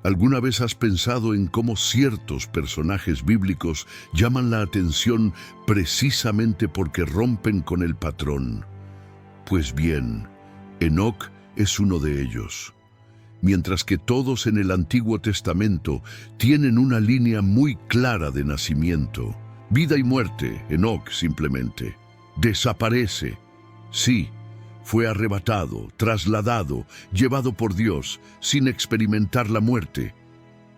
¿Alguna vez has pensado en cómo ciertos personajes bíblicos llaman la atención precisamente porque rompen con el patrón? Pues bien, Enoc es uno de ellos. Mientras que todos en el Antiguo Testamento tienen una línea muy clara de nacimiento, vida y muerte, Enoc simplemente desaparece. Sí, fue arrebatado, trasladado, llevado por Dios, sin experimentar la muerte.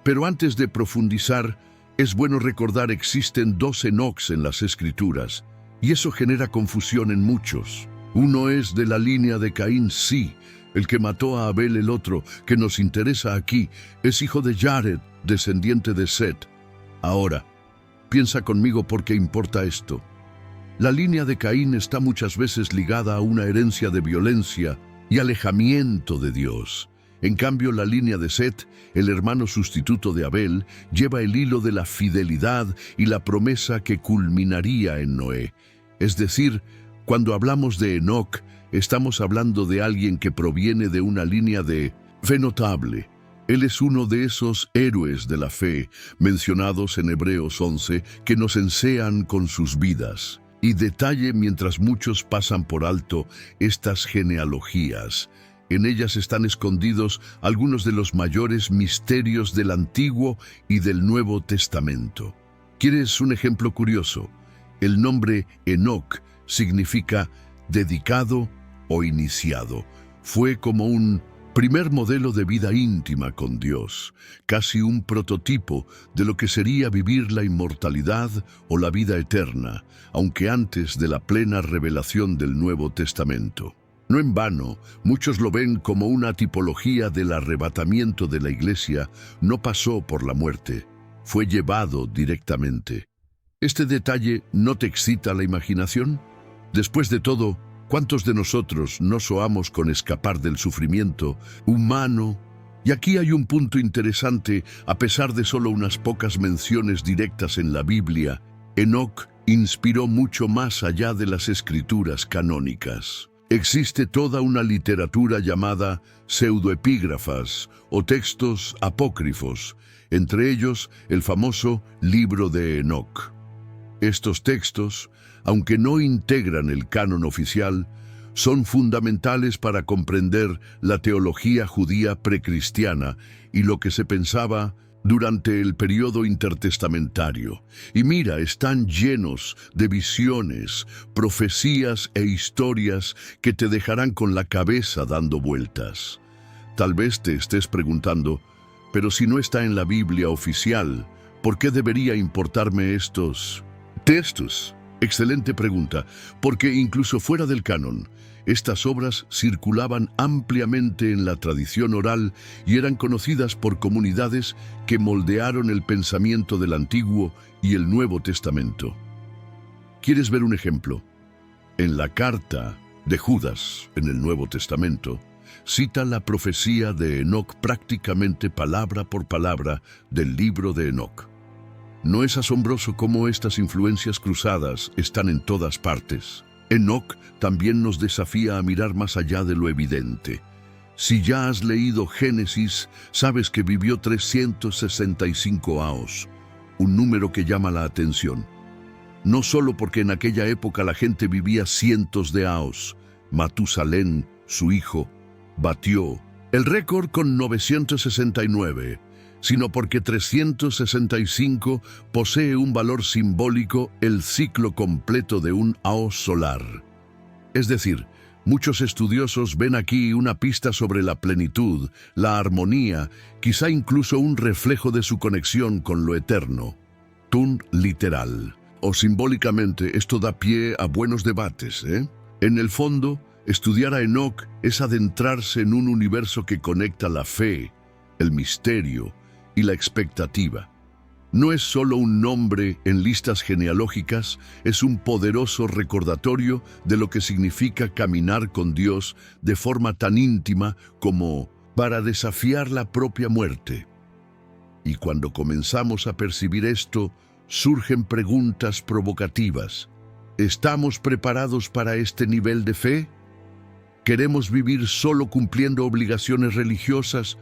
Pero antes de profundizar, es bueno recordar existen dos Enocs en las Escrituras, y eso genera confusión en muchos. Uno es de la línea de Caín, sí, el que mató a Abel. El otro, que nos interesa aquí, es hijo de Jared, descendiente de Set. Ahora, piensa conmigo por qué importa esto. La línea de Caín está muchas veces ligada a una herencia de violencia y alejamiento de Dios. En cambio, la línea de Set, el hermano sustituto de Abel, lleva el hilo de la fidelidad y la promesa que culminaría en Noé. Es decir, cuando hablamos de Enoc, estamos hablando de alguien que proviene de una línea de fe notable. Él es uno de esos héroes de la fe mencionados en Hebreos 11 que nos enseñan con sus vidas. Y detalle mientras muchos pasan por alto estas genealogías. En ellas están escondidos algunos de los mayores misterios del Antiguo y del Nuevo Testamento. ¿Quieres un ejemplo curioso? El nombre Enoc significa dedicado o iniciado. Fue como un primer modelo de vida íntima con Dios, casi un prototipo de lo que sería vivir la inmortalidad o la vida eterna, aunque antes de la plena revelación del Nuevo Testamento. No en vano, muchos lo ven como una tipología del arrebatamiento de la Iglesia. No pasó por la muerte, fue llevado directamente. ¿Este detalle no te excita la imaginación? Después de todo, ¿cuántos de nosotros no soamos con escapar del sufrimiento humano? Y aquí hay un punto interesante. A pesar de solo unas pocas menciones directas en la Biblia, Enoc inspiró mucho más allá de las escrituras canónicas. Existe toda una literatura llamada pseudoepígrafas o textos apócrifos, entre ellos el famoso Libro de Enoc. Estos textos, aunque no integran el canon oficial, son fundamentales para comprender la teología judía precristiana y lo que se pensaba durante el periodo intertestamentario. Y mira, están llenos de visiones, profecías e historias que te dejarán con la cabeza dando vueltas. Tal vez te estés preguntando, pero si no está en la Biblia oficial, ¿por qué debería importarme estos textos? Excelente pregunta, porque incluso fuera del canon, estas obras circulaban ampliamente en la tradición oral y eran conocidas por comunidades que moldearon el pensamiento del Antiguo y el Nuevo Testamento. ¿Quieres ver un ejemplo? En la carta de Judas, en el Nuevo Testamento, cita la profecía de Enoc prácticamente palabra por palabra del libro de Enoc. ¿No es asombroso cómo estas influencias cruzadas están en todas partes? Enoc también nos desafía a mirar más allá de lo evidente. Si ya has leído Génesis, sabes que vivió 365 años, un número que llama la atención. No solo porque en aquella época la gente vivía cientos de años. Matusalén, su hijo, batió el récord con 969, sino porque 365 posee un valor simbólico, el ciclo completo de un año solar. Es decir, muchos estudiosos ven aquí una pista sobre la plenitud, la armonía, quizá incluso un reflejo de su conexión con lo eterno. Tun literal o simbólicamente, esto da pie a buenos debates, En el fondo, estudiar a Enoc es adentrarse en un universo que conecta la fe, el misterio y la expectativa. No es solo un nombre en listas genealógicas, es un poderoso recordatorio de lo que significa caminar con Dios de forma tan íntima como para desafiar la propia muerte. Y cuando comenzamos a percibir esto, surgen preguntas provocativas. ¿Estamos preparados para este nivel de fe? ¿Queremos vivir solo cumpliendo obligaciones religiosas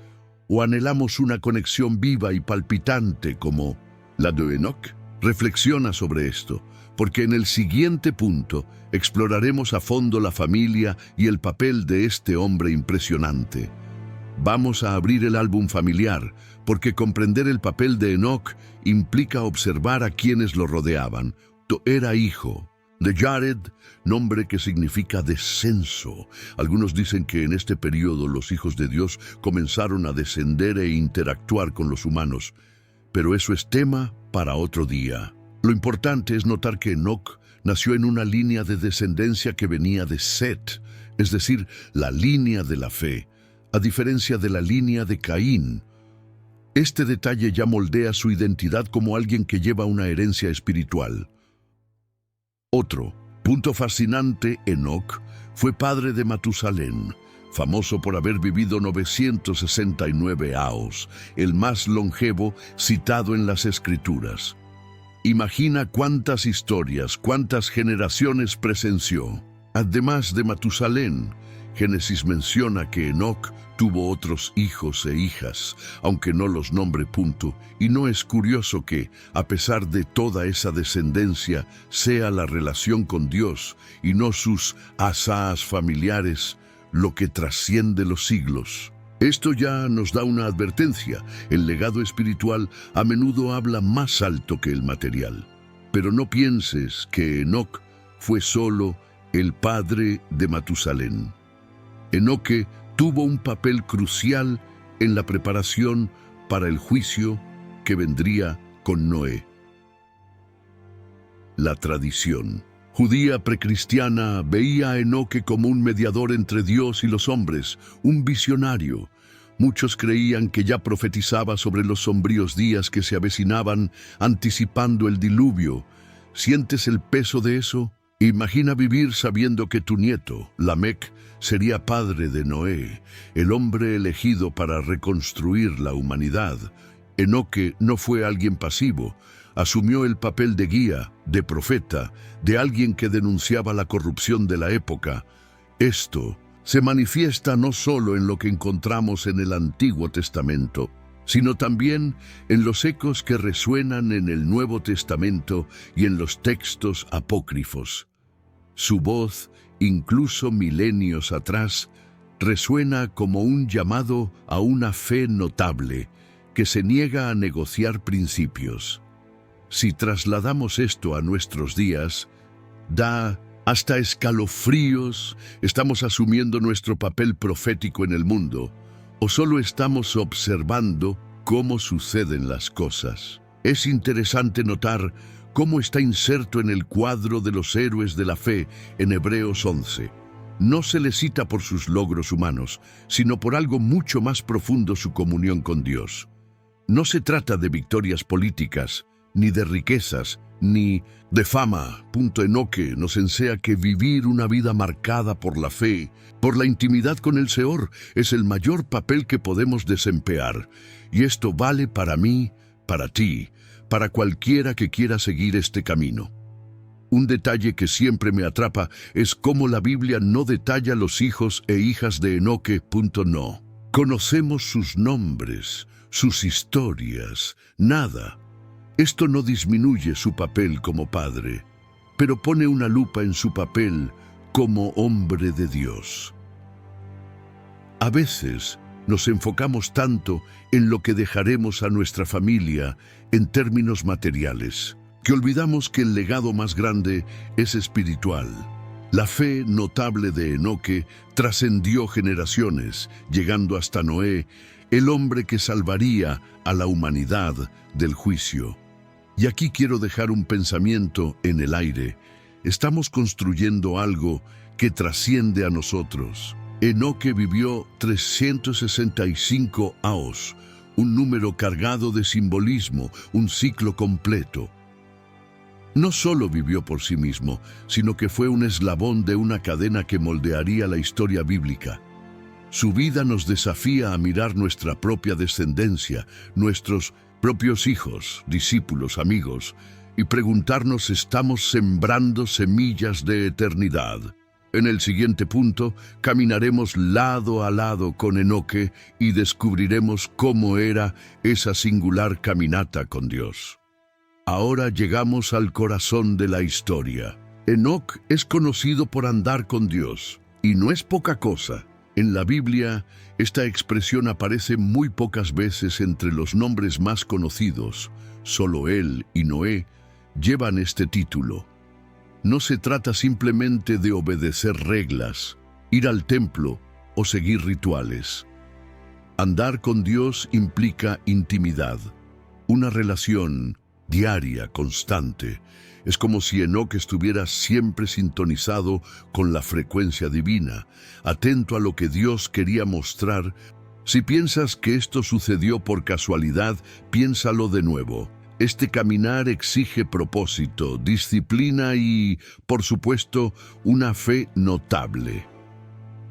¿O anhelamos una conexión viva y palpitante como la de Enoc? Reflexiona sobre esto, porque en el siguiente punto exploraremos a fondo la familia y el papel de este hombre impresionante. Vamos a abrir el álbum familiar, porque comprender el papel de Enoc implica observar a quienes lo rodeaban. Era hijo de Jared, nombre que significa descenso. Algunos dicen que en este periodo los hijos de Dios comenzaron a descender e interactuar con los humanos, pero eso es tema para otro día. Lo importante es notar que Enoc nació en una línea de descendencia que venía de Set, es decir, la línea de la fe, a diferencia de la línea de Caín. Este detalle ya moldea su identidad como alguien que lleva una herencia espiritual. Otro punto fascinante: Enoc fue padre de Matusalén, famoso por haber vivido 969 años, el más longevo citado en las Escrituras. Imagina cuántas historias, cuántas generaciones presenció. Además de Matusalén, Génesis menciona que Enoc tuvo otros hijos e hijas, aunque no los nombre. Y no es curioso que, a pesar de toda esa descendencia, sea la relación con Dios y no sus asaas familiares lo que trasciende los siglos. Esto ya nos da una advertencia: el legado espiritual a menudo habla más alto que el material. Pero no pienses que Enoc fue solo el padre de Matusalén. Enoque tuvo un papel crucial en la preparación para el juicio que vendría con Noé. La tradición judía precristiana veía a Enoque como un mediador entre Dios y los hombres, un visionario. Muchos creían que ya profetizaba sobre los sombríos días que se avecinaban, anticipando el diluvio. ¿Sientes el peso de eso? Imagina vivir sabiendo que tu nieto, Lamec, sería padre de Noé, el hombre elegido para reconstruir la humanidad. Enoque no fue alguien pasivo. Asumió el papel de guía, de profeta, de alguien que denunciaba la corrupción de la época. Esto se manifiesta no solo en lo que encontramos en el Antiguo Testamento, sino también en los ecos que resuenan en el Nuevo Testamento y en los textos apócrifos. Su voz, incluso milenios atrás, resuena como un llamado a una fe notable que se niega a negociar principios. Si trasladamos esto a nuestros días, da hasta escalofríos. ¿Estamos asumiendo nuestro papel profético en el mundo, o solo estamos observando cómo suceden las cosas? Es interesante notar cómo está inserto en el cuadro de los héroes de la fe en Hebreos 11. No se le cita por sus logros humanos, sino por algo mucho más profundo: su comunión con Dios. No se trata de victorias políticas, ni de riquezas, ni de fama. Enoque nos enseña que vivir una vida marcada por la fe, por la intimidad con el Señor, es el mayor papel que podemos desempeñar. Y esto vale para mí, para ti, para cualquiera que quiera seguir este camino. Un detalle que siempre me atrapa es cómo la Biblia no detalla los hijos e hijas de Enoque. No conocemos sus nombres, sus historias, nada. Esto no disminuye su papel como padre, pero pone una lupa en su papel como hombre de Dios. A veces nos enfocamos tanto en lo que dejaremos a nuestra familia en términos materiales, que olvidamos que el legado más grande es espiritual. La fe notable de Enoque trascendió generaciones, llegando hasta Noé, el hombre que salvaría a la humanidad del juicio. Y aquí quiero dejar un pensamiento en el aire. Estamos construyendo algo que trasciende a nosotros. Enoque vivió 365 años, un número cargado de simbolismo, un ciclo completo. No solo vivió por sí mismo, sino que fue un eslabón de una cadena que moldearía la historia bíblica. Su vida nos desafía a mirar nuestra propia descendencia, nuestros propios hijos, discípulos, amigos, y preguntarnos: ¿estamos sembrando semillas de eternidad? En el siguiente punto, caminaremos lado a lado con Enoque y descubriremos cómo era esa singular caminata con Dios. Ahora llegamos al corazón de la historia. Enoc es conocido por andar con Dios, y no es poca cosa. En la Biblia, esta expresión aparece muy pocas veces entre los nombres más conocidos. Solo él y Noé llevan este título. No se trata simplemente de obedecer reglas, ir al templo o seguir rituales. Andar con Dios implica intimidad, una relación diaria, constante. Es como si Enoc estuviera siempre sintonizado con la frecuencia divina, atento a lo que Dios quería mostrar. Si piensas que esto sucedió por casualidad, piénsalo de nuevo. Este caminar exige propósito, disciplina y, por supuesto, una fe notable.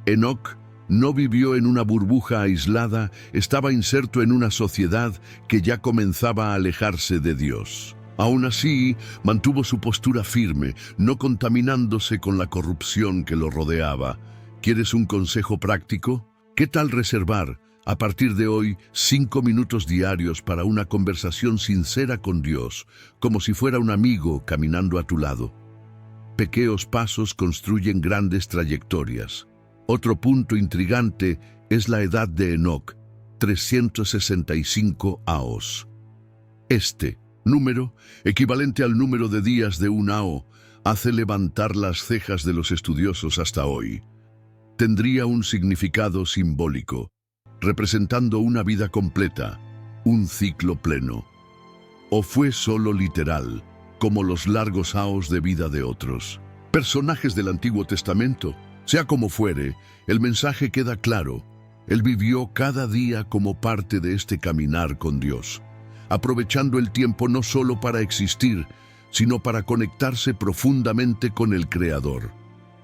Enoc no vivió en una burbuja aislada, estaba inserto en una sociedad que ya comenzaba a alejarse de Dios. Aún así, mantuvo su postura firme, no contaminándose con la corrupción que lo rodeaba. ¿Quieres un consejo práctico? ¿Qué tal reservar, a partir de hoy, 5 minutos diarios para una conversación sincera con Dios, como si fuera un amigo caminando a tu lado? Pequeños pasos construyen grandes trayectorias. Otro punto intrigante es la edad de Enoc, 365 años. Este número, equivalente al número de días de un año, hace levantar las cejas de los estudiosos hasta hoy. Tendría un significado simbólico, representando una vida completa, un ciclo pleno. ¿O fue solo literal, como los largos años de vida de otros? Personajes del Antiguo Testamento. Sea como fuere, el mensaje queda claro. Él vivió cada día como parte de este caminar con Dios, aprovechando el tiempo no solo para existir, sino para conectarse profundamente con el Creador.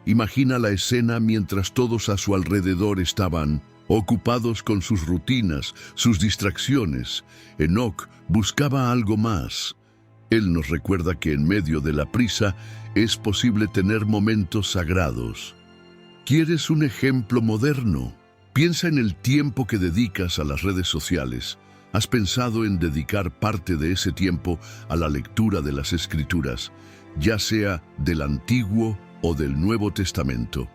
Imagina la escena mientras todos a su alrededor estaban ocupados con sus rutinas, sus distracciones. Enoc buscaba algo más. Él nos recuerda que en medio de la prisa es posible tener momentos sagrados. ¿Quieres un ejemplo moderno? Piensa en el tiempo que dedicas a las redes sociales. ¿Has pensado en dedicar parte de ese tiempo a la lectura de las Escrituras, ya sea del Antiguo o del Nuevo Testamento?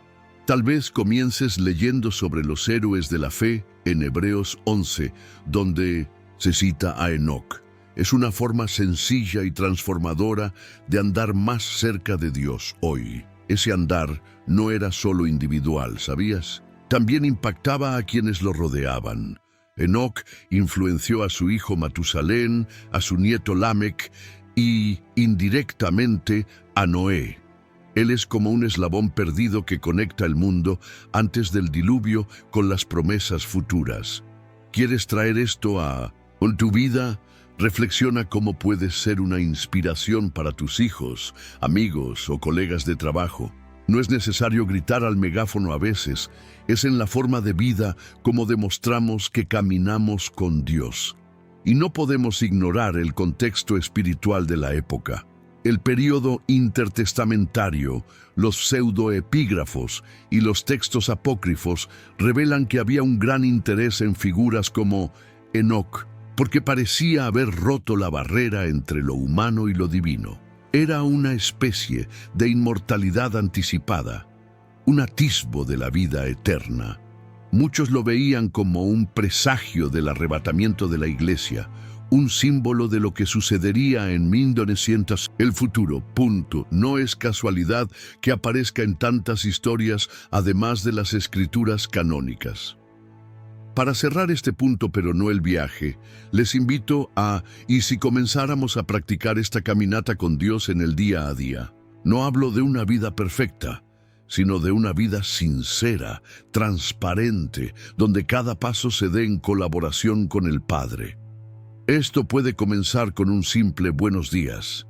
Tal vez comiences leyendo sobre los héroes de la fe en Hebreos 11, donde se cita a Enoc. Es una forma sencilla y transformadora de andar más cerca de Dios hoy. Ese andar no era solo individual, ¿sabías? También impactaba a quienes lo rodeaban. Enoc influenció a su hijo Matusalén, a su nieto Lamec y, indirectamente, a Noé. Él es como un eslabón perdido que conecta el mundo antes del diluvio con las promesas futuras. ¿Quieres traer esto con tu vida? Reflexiona cómo puedes ser una inspiración para tus hijos, amigos o colegas de trabajo. No es necesario gritar al megáfono a veces, es en la forma de vida como demostramos que caminamos con Dios. Y no podemos ignorar el contexto espiritual de la época. El período intertestamentario, los pseudoepígrafos y los textos apócrifos revelan que había un gran interés en figuras como Enoc, porque parecía haber roto la barrera entre lo humano y lo divino. Era una especie de inmortalidad anticipada, un atisbo de la vida eterna. Muchos lo veían como un presagio del arrebatamiento de la Iglesia, un símbolo de lo que sucedería en 1900. El futuro, punto. No es casualidad que aparezca en tantas historias, además de las escrituras canónicas. Para cerrar este punto, pero no el viaje, les invito ¿y si comenzáramos a practicar esta caminata con Dios en el día a día? No hablo de una vida perfecta, sino de una vida sincera, transparente, donde cada paso se dé en colaboración con el Padre. Esto puede comenzar con un simple buenos días,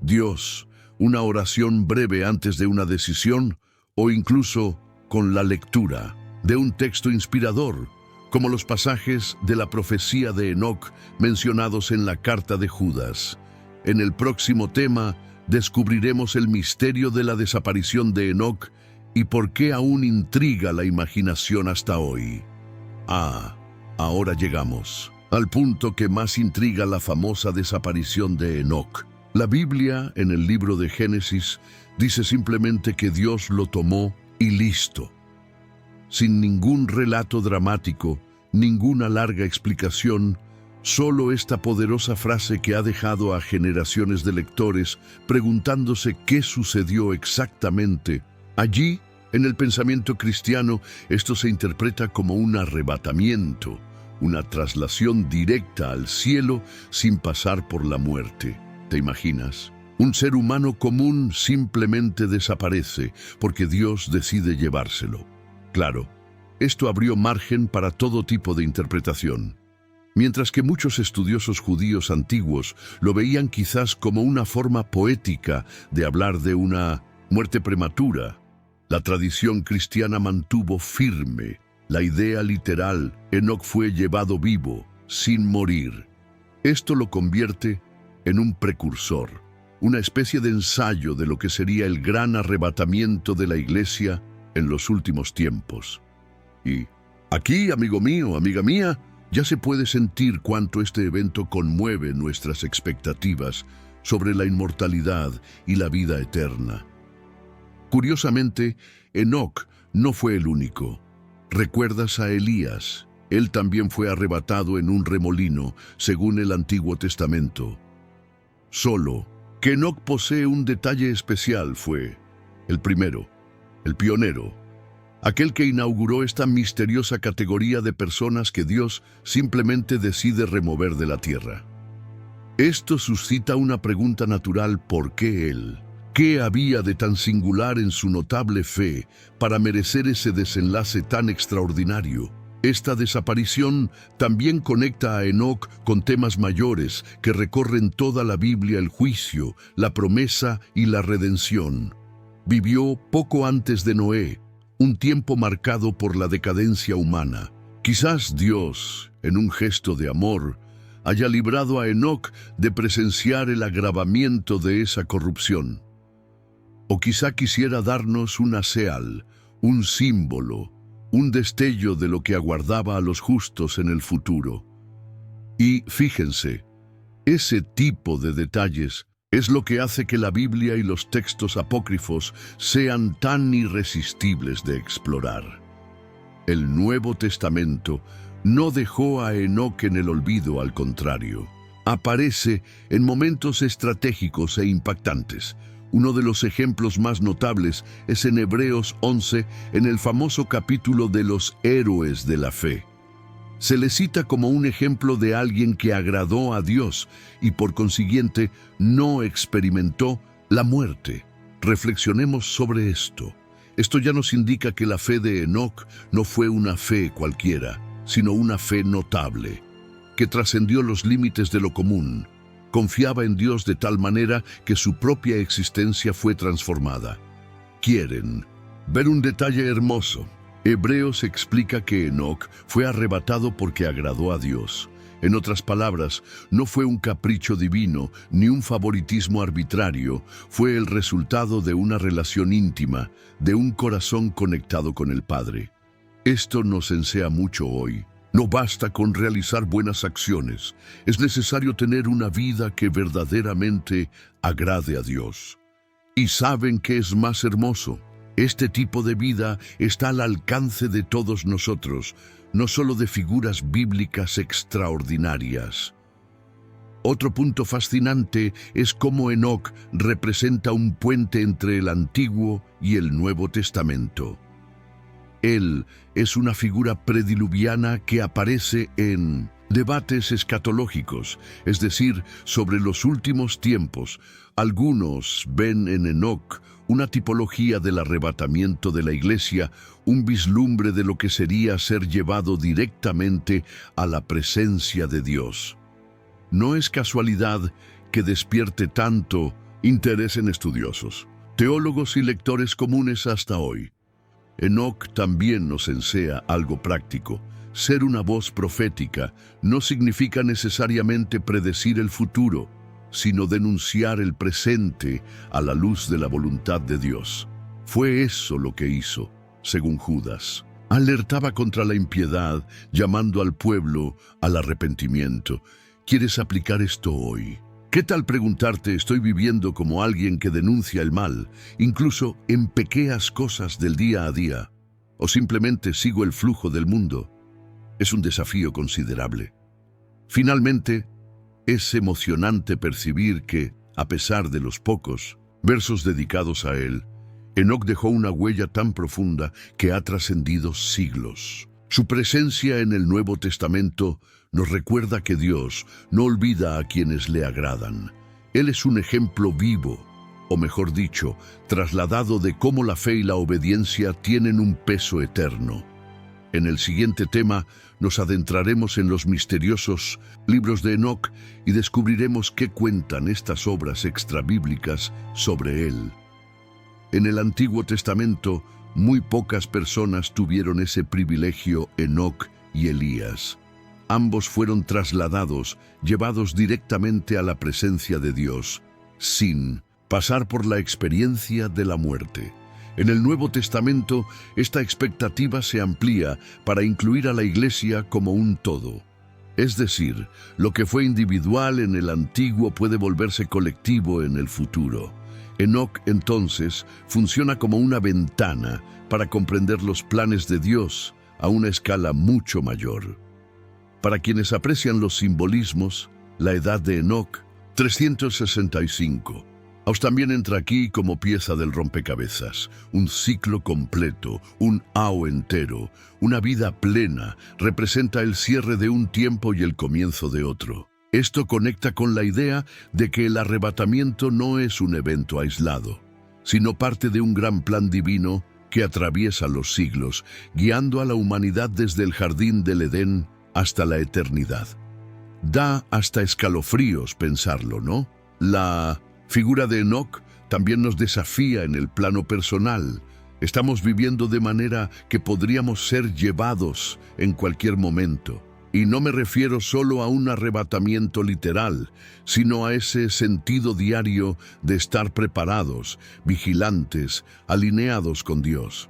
Dios, una oración breve antes de una decisión, o incluso con la lectura de un texto inspirador, como los pasajes de la profecía de Enoc mencionados en la carta de Judas. En el próximo tema descubriremos el misterio de la desaparición de Enoc ¿Y por qué aún intriga la imaginación hasta hoy? Ahora llegamos al punto que más intriga: la famosa desaparición de Enoc. La Biblia, en el libro de Génesis, dice simplemente que Dios lo tomó y listo. Sin ningún relato dramático, ninguna larga explicación, solo esta poderosa frase que ha dejado a generaciones de lectores preguntándose qué sucedió exactamente. Allí, en el pensamiento cristiano, esto se interpreta como un arrebatamiento, una traslación directa al cielo sin pasar por la muerte. ¿Te imaginas? Un ser humano común simplemente desaparece porque Dios decide llevárselo. Claro, esto abrió margen para todo tipo de interpretación. Mientras que muchos estudiosos judíos antiguos lo veían quizás como una forma poética de hablar de una muerte prematura, la tradición cristiana mantuvo firme la idea literal: Enoc fue llevado vivo, sin morir. Esto lo convierte en un precursor, una especie de ensayo de lo que sería el gran arrebatamiento de la Iglesia en los últimos tiempos. Y aquí, amigo mío, amiga mía, ya se puede sentir cuánto este evento conmueve nuestras expectativas sobre la inmortalidad y la vida eterna. Curiosamente, Enoc no fue el único. ¿Recuerdas a Elías? Él también fue arrebatado en un remolino, según el Antiguo Testamento. Solo que Enoc posee un detalle especial: fue el primero, el pionero, aquel que inauguró esta misteriosa categoría de personas que Dios simplemente decide remover de la tierra. Esto suscita una pregunta natural: ¿por qué él? ¿Qué había de tan singular en su notable fe para merecer ese desenlace tan extraordinario? Esta desaparición también conecta a Enoc con temas mayores que recorren toda la Biblia: el juicio, la promesa y la redención. Vivió poco antes de Noé, un tiempo marcado por la decadencia humana. Quizás Dios, en un gesto de amor, haya librado a Enoc de presenciar el agravamiento de esa corrupción. O quizá quisiera darnos una señal, un símbolo, un destello de lo que aguardaba a los justos en el futuro. Y fíjense, ese tipo de detalles es lo que hace que la Biblia y los textos apócrifos sean tan irresistibles de explorar. El Nuevo Testamento no dejó a Enoc en el olvido, al contrario. Aparece en momentos estratégicos e impactantes. Uno de los ejemplos más notables es en Hebreos 11, en el famoso capítulo de los héroes de la fe. Se le cita como un ejemplo de alguien que agradó a Dios y por consiguiente no experimentó la muerte. Reflexionemos sobre esto. Esto ya nos indica que la fe de Enoc no fue una fe cualquiera, sino una fe notable, que trascendió los límites de lo común. Confiaba en Dios de tal manera que su propia existencia fue transformada. ¿Quieren ver un detalle hermoso? Hebreos explica que Enoc fue arrebatado porque agradó a Dios. En otras palabras, no fue un capricho divino ni un favoritismo arbitrario, fue el resultado de una relación íntima, de un corazón conectado con el Padre. Esto nos enseña mucho hoy. No basta con realizar buenas acciones, es necesario tener una vida que verdaderamente agrade a Dios. ¿Y saben qué es más hermoso? Este tipo de vida está al alcance de todos nosotros, no solo de figuras bíblicas extraordinarias. Otro punto fascinante es cómo Enoc representa un puente entre el Antiguo y el Nuevo Testamento. Él es una figura prediluviana que aparece en debates escatológicos, es decir, sobre los últimos tiempos. Algunos ven en Enoc una tipología del arrebatamiento de la Iglesia, un vislumbre de lo que sería ser llevado directamente a la presencia de Dios. No es casualidad que despierte tanto interés en estudiosos, teólogos y lectores comunes hasta hoy. Enoc también nos enseña algo práctico. Ser una voz profética no significa necesariamente predecir el futuro, sino denunciar el presente a la luz de la voluntad de Dios. Fue eso lo que hizo, según Judas. Alertaba contra la impiedad, llamando al pueblo al arrepentimiento. ¿Quieres aplicar esto hoy? ¿Qué tal preguntarte, estoy viviendo como alguien que denuncia el mal, incluso en pequeñas cosas del día a día? ¿O simplemente sigo el flujo del mundo? Es un desafío considerable. Finalmente, es emocionante percibir que, a pesar de los pocos versos dedicados a él, Enoc dejó una huella tan profunda que ha trascendido siglos. Su presencia en el Nuevo Testamento nos recuerda que Dios no olvida a quienes le agradan. Él es un ejemplo vivo, o mejor dicho, trasladado de cómo la fe y la obediencia tienen un peso eterno. En el siguiente tema nos adentraremos en los misteriosos libros de Enoc y descubriremos qué cuentan estas obras extrabíblicas sobre él. En el Antiguo Testamento, muy pocas personas tuvieron ese privilegio, Enoc y Elías. Ambos fueron trasladados, llevados directamente a la presencia de Dios, sin pasar por la experiencia de la muerte. En el Nuevo Testamento, esta expectativa se amplía para incluir a la Iglesia como un todo. Es decir, lo que fue individual en el antiguo puede volverse colectivo en el futuro. Enoc, entonces, funciona como una ventana para comprender los planes de Dios a una escala mucho mayor. Para quienes aprecian los simbolismos, la edad de Enoc, 365. También entra aquí como pieza del rompecabezas, un ciclo completo, un ao entero, una vida plena, representa el cierre de un tiempo y el comienzo de otro. Esto conecta con la idea de que el arrebatamiento no es un evento aislado, sino parte de un gran plan divino que atraviesa los siglos, guiando a la humanidad desde el jardín del Edén hasta la eternidad. Da hasta escalofríos pensarlo, ¿no? La figura de Enoc también nos desafía en el plano personal. Estamos viviendo de manera que podríamos ser llevados en cualquier momento. Y no me refiero solo a un arrebatamiento literal, sino a ese sentido diario de estar preparados, vigilantes, alineados con Dios.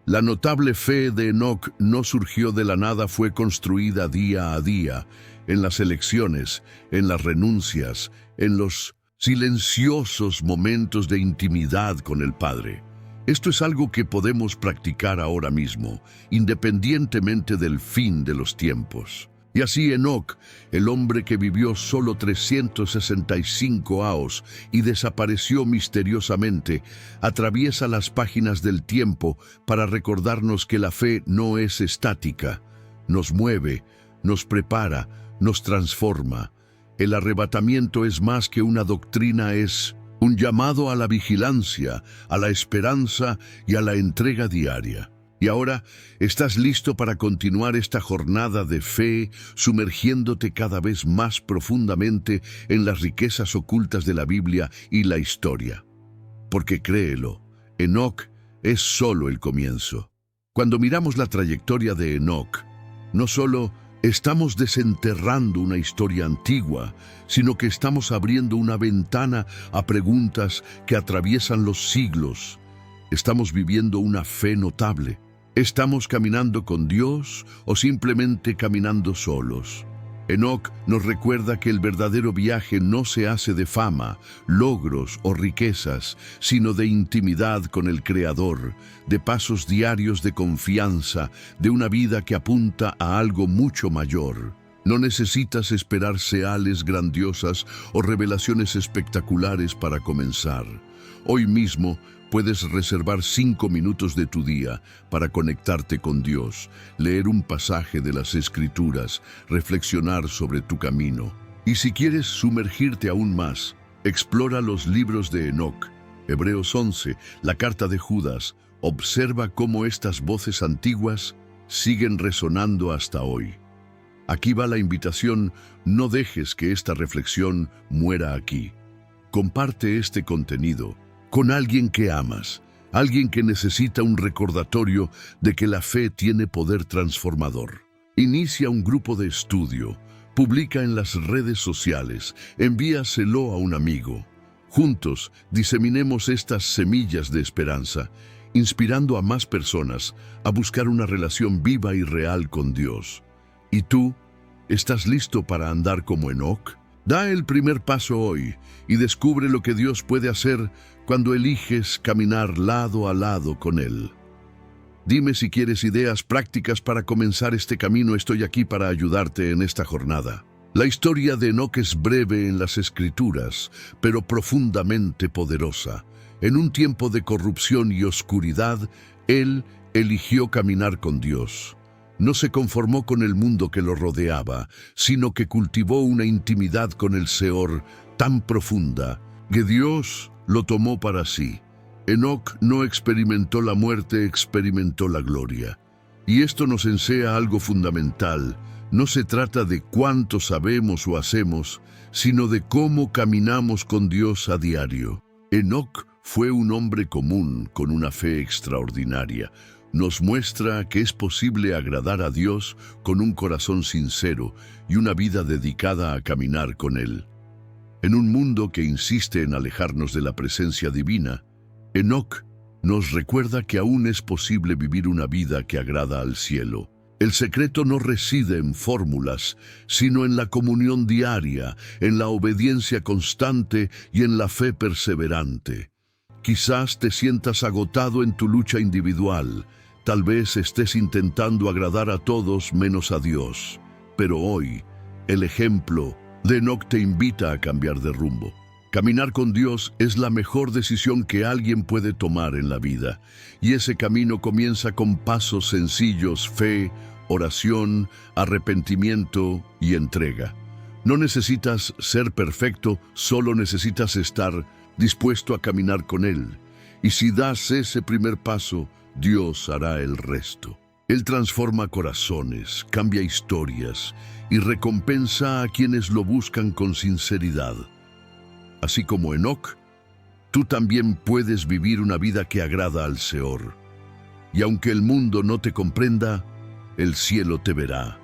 La notable fe de Enoc no surgió de la nada, fue construida día a día, en las elecciones, en las renuncias, en los silenciosos momentos de intimidad con el Padre. Esto es algo que podemos practicar ahora mismo, independientemente del fin de los tiempos. Y así Enoc, el hombre que vivió solo 365 años y desapareció misteriosamente, atraviesa las páginas del tiempo para recordarnos que la fe no es estática, nos mueve, nos prepara, nos transforma. El arrebatamiento es más que una doctrina, es un llamado a la vigilancia, a la esperanza y a la entrega diaria. Y ahora, ¿estás listo para continuar esta jornada de fe, sumergiéndote cada vez más profundamente en las riquezas ocultas de la Biblia y la historia? Porque créelo, Enoc es solo el comienzo. Cuando miramos la trayectoria de Enoc, no solo estamos desenterrando una historia antigua, sino que estamos abriendo una ventana a preguntas que atraviesan los siglos. Estamos viviendo una fe notable. ¿Estamos caminando con Dios o simplemente caminando solos? Enoc nos recuerda que el verdadero viaje no se hace de fama, logros o riquezas, sino de intimidad con el Creador, de pasos diarios de confianza, de una vida que apunta a algo mucho mayor. No necesitas esperar señales grandiosas o revelaciones espectaculares para comenzar. Hoy mismo puedes reservar 5 minutos de tu día para conectarte con Dios, leer un pasaje de las Escrituras, reflexionar sobre tu camino. Y si quieres sumergirte aún más, explora los libros de Enoc, Hebreos 11, la carta de Judas. Observa cómo estas voces antiguas siguen resonando hasta hoy. Aquí va la invitación: no dejes que esta reflexión muera aquí. Comparte este contenido con alguien que amas, alguien que necesita un recordatorio de que la fe tiene poder transformador. Inicia un grupo de estudio, publica en las redes sociales, envíaselo a un amigo. Juntos, diseminemos estas semillas de esperanza, inspirando a más personas a buscar una relación viva y real con Dios. ¿Y tú? ¿Estás listo para andar como Enoc? Da el primer paso hoy y descubre lo que Dios puede hacer cuando eliges caminar lado a lado con Él. Dime si quieres ideas prácticas para comenzar este camino. Estoy aquí para ayudarte en esta jornada. La historia de Enoc es breve en las Escrituras, pero profundamente poderosa. En un tiempo de corrupción y oscuridad, él eligió caminar con Dios. No se conformó con el mundo que lo rodeaba, sino que cultivó una intimidad con el Seor tan profunda que Dios lo tomó para sí. Enoc no experimentó la muerte, experimentó la gloria. Y esto nos enseña algo fundamental. No se trata de cuánto sabemos o hacemos, sino de cómo caminamos con Dios a diario. Enoc fue un hombre común con una fe extraordinaria. Nos muestra que es posible agradar a Dios con un corazón sincero y una vida dedicada a caminar con Él. En un mundo que insiste en alejarnos de la presencia divina, Enoc nos recuerda que aún es posible vivir una vida que agrada al cielo. El secreto no reside en fórmulas, sino en la comunión diaria, en la obediencia constante y en la fe perseverante. Quizás te sientas agotado en tu lucha individual. Tal vez estés intentando agradar a todos menos a Dios. Pero hoy, el ejemplo de Enoc te invita a cambiar de rumbo. Caminar con Dios es la mejor decisión que alguien puede tomar en la vida. Y ese camino comienza con pasos sencillos: fe, oración, arrepentimiento y entrega. No necesitas ser perfecto, solo necesitas estar dispuesto a caminar con Él. Y si das ese primer paso, Dios hará el resto. Él transforma corazones, cambia historias y recompensa a quienes lo buscan con sinceridad. Así como Enoc, tú también puedes vivir una vida que agrada al Seor. Y aunque el mundo no te comprenda, el cielo te verá.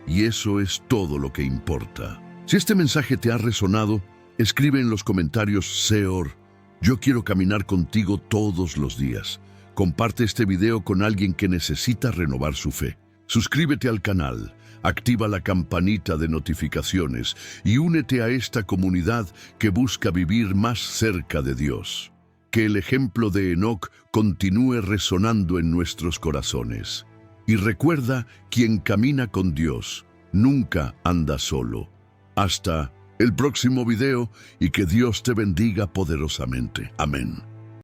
Y eso es todo lo que importa. Si este mensaje te ha resonado, escribe en los comentarios: Seor, yo quiero caminar contigo todos los días. Comparte este video con alguien que necesita renovar su fe. Suscríbete al canal, activa la campanita de notificaciones y únete a esta comunidad que busca vivir más cerca de Dios. Que el ejemplo de Enoc continúe resonando en nuestros corazones. Y recuerda, quien camina con Dios nunca anda solo. Hasta el próximo video y que Dios te bendiga poderosamente. Amén.